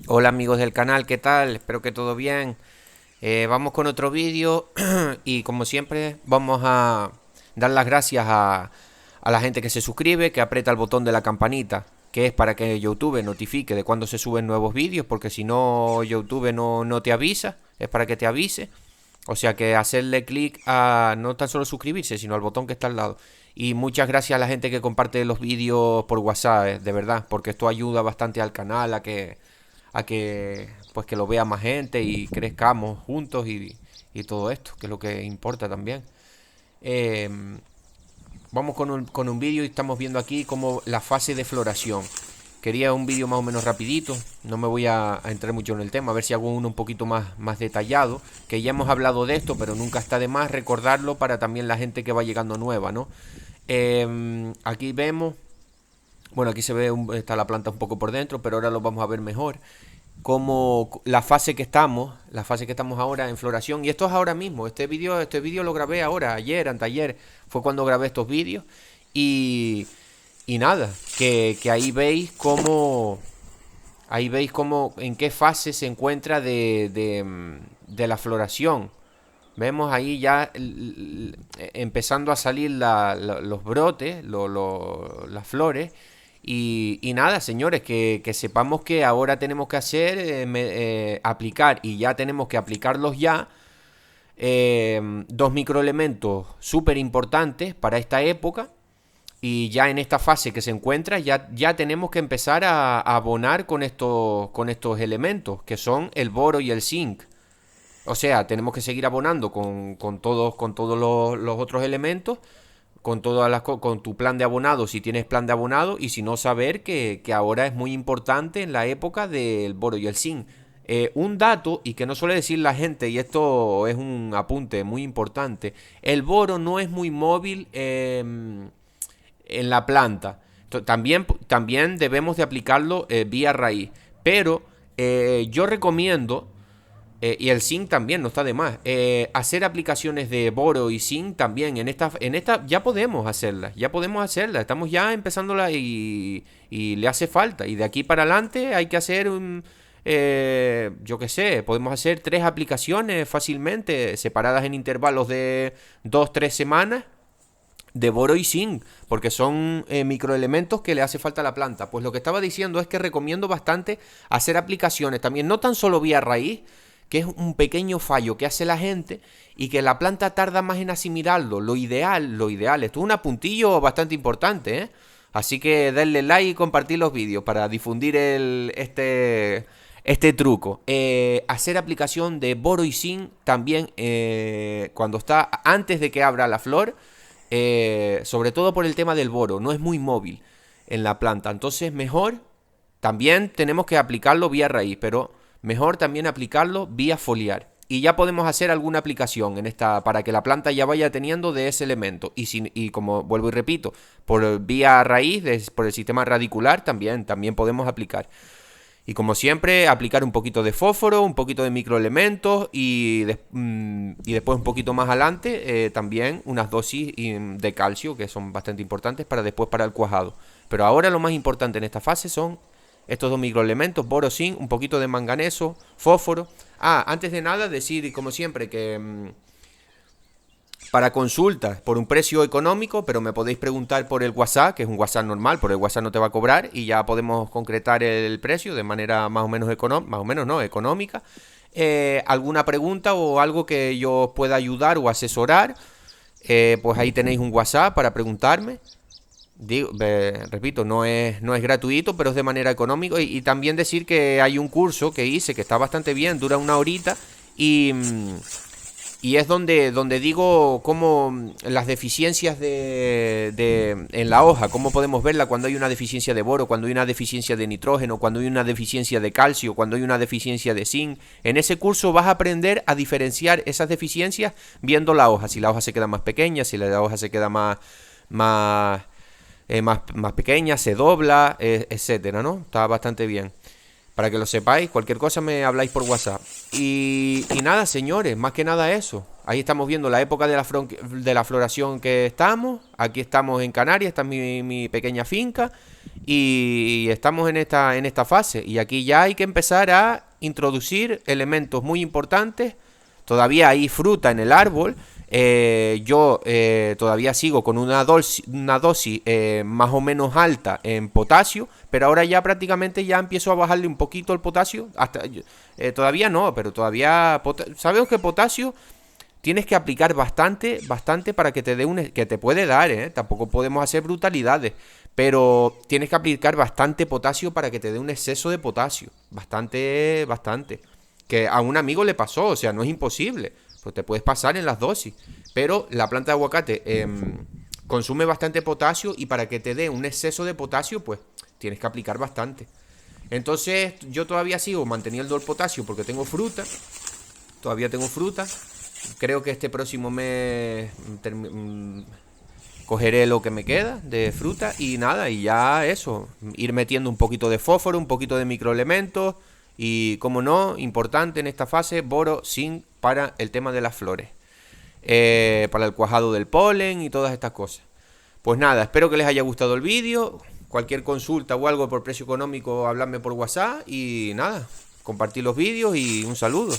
Hola amigos del canal, ¿qué tal? Espero que todo bien. Vamos con otro vídeo y como siempre vamos a dar las gracias a la gente que se suscribe, que aprieta el botón de la campanita, que es para que YouTube notifique de cuando se suben nuevos vídeos, porque si no YouTube no te avisa, es para que te avise. O sea que hacerle clic a no tan solo suscribirse, sino al botón que está al lado. Y muchas gracias a la gente que comparte los vídeos por WhatsApp, de verdad, porque esto ayuda bastante al canal a que pues que lo vea más gente y crezcamos juntos y todo esto, que es lo que importa también. Eh, Vamos con un vídeo y estamos viendo aquí como la fase de floración. Quería un vídeo más o menos rapidito, no me voy a entrar mucho en el tema, a ver si hago uno un poquito más detallado, que ya hemos hablado de esto, pero nunca está de más recordarlo para también la gente que va llegando nueva, ¿no? Aquí vemos, bueno, aquí se ve, está la planta un poco por dentro, pero ahora lo vamos a ver mejor como la fase que estamos ahora en floración. Y esto es ahora mismo, este vídeo lo grabé ahora, ayer, anteayer, fue cuando grabé estos vídeos. Y, y nada, que ahí veis cómo, en qué fase se encuentra de la floración. Vemos ahí ya empezando a salir los brotes, las flores. Y nada, señores, que sepamos que ahora tenemos que hacer, aplicar, y ya tenemos que aplicarlos ya, dos microelementos súper importantes para esta época. Y ya en esta fase que se encuentra, ya tenemos que empezar a abonar con estos elementos, que son el boro y el zinc. O sea, tenemos que seguir abonando con todos los otros elementos, con tu plan de abonado, si tienes plan de abonado, y si no, saber que ahora es muy importante en la época del boro y el zinc. Un dato, y que no suele decir la gente, y esto es un apunte muy importante, el boro no es muy móvil en la planta. También debemos de aplicarlo vía raíz, pero yo recomiendo y el zinc también, no está de más. Hacer aplicaciones de boro y zinc también. En esta ya podemos hacerlas. Ya podemos hacerlas. Estamos ya empezándola y le hace falta. Y de aquí para adelante hay que hacer yo qué sé, podemos hacer 3 aplicaciones fácilmente, separadas en intervalos de 2, 3 semanas, de boro y zinc, porque son microelementos que le hace falta a la planta. Pues lo que estaba diciendo es que recomiendo bastante hacer aplicaciones también, no tan solo vía raíz, que es un pequeño fallo que hace la gente y que la planta tarda más en asimilarlo. Lo ideal, esto es un apuntillo bastante importante, ¿eh? Así que denle like y compartir los vídeos para difundir este truco. Hacer aplicación de boro y zinc también cuando está antes de que abra la flor, sobre todo por el tema del boro, no es muy móvil en la planta, entonces mejor también tenemos que aplicarlo vía raíz, pero mejor también aplicarlo vía foliar. Y ya podemos hacer alguna aplicación en esta para que la planta ya vaya teniendo de ese elemento. Y como vuelvo y repito, por vía raíz, por el sistema radicular, también podemos aplicar. Y como siempre, aplicar un poquito de fósforo, un poquito de microelementos y después un poquito más adelante también unas dosis de calcio que son bastante importantes para después para el cuajado. Pero ahora lo más importante en esta fase son estos dos microelementos, boro, zinc, un poquito de manganeso, fósforo. Antes de nada decir como siempre que para consultas por un precio económico, pero me podéis preguntar por el WhatsApp, que es un WhatsApp normal, por el WhatsApp no te va a cobrar y ya podemos concretar el precio de manera más o menos económica, más o menos no, económica. Alguna pregunta o algo que yo os pueda ayudar o asesorar, pues ahí tenéis un WhatsApp para preguntarme. Repito, no es gratuito, pero es de manera económica. Y también decir que hay un curso que hice que está bastante bien, dura una horita y es donde digo cómo las deficiencias en la hoja, cómo podemos verla cuando hay una deficiencia de boro, cuando hay una deficiencia de nitrógeno, cuando hay una deficiencia de calcio, cuando hay una deficiencia de zinc. En ese curso vas a aprender a diferenciar esas deficiencias viendo la hoja, si la hoja se queda más pequeña, si la hoja se queda más, más pequeña, se dobla, etcétera, ¿no? Está bastante bien. Para que lo sepáis, cualquier cosa me habláis por WhatsApp. Y nada, señores, más que nada eso. Ahí estamos viendo la época de la floración que estamos. Aquí estamos en Canarias, esta es mi pequeña finca. y estamos en esta fase. Y aquí ya hay que empezar a introducir elementos muy importantes. Todavía hay fruta en el árbol. Yo todavía sigo con una dosis más o menos alta en potasio, pero ahora ya prácticamente ya empiezo a bajarle un poquito el potasio. Todavía no, pero todavía... Sabemos que potasio tienes que aplicar bastante, bastante para que te dé que te puede dar, ¿eh? Tampoco podemos hacer brutalidades, pero tienes que aplicar bastante potasio para que te dé un exceso de potasio. Bastante, bastante. Que a un amigo le pasó, o sea, no es imposible. Pues te puedes pasar en las dosis. Pero la planta de aguacate consume bastante potasio y para que te dé un exceso de potasio, pues tienes que aplicar bastante. Entonces yo todavía sigo manteniendo el potasio porque tengo fruta. Todavía tengo fruta. Creo que este próximo mes cogeré lo que me queda de fruta y nada, y ya eso, ir metiendo un poquito de fósforo, un poquito de microelementos y, como no, importante en esta fase, boro, zinc para el tema de las flores, para el cuajado del polen y todas estas cosas. Pues nada, espero que les haya gustado el vídeo. Cualquier consulta o algo por precio económico, habladme por WhatsApp y nada, compartir los vídeos y un saludo.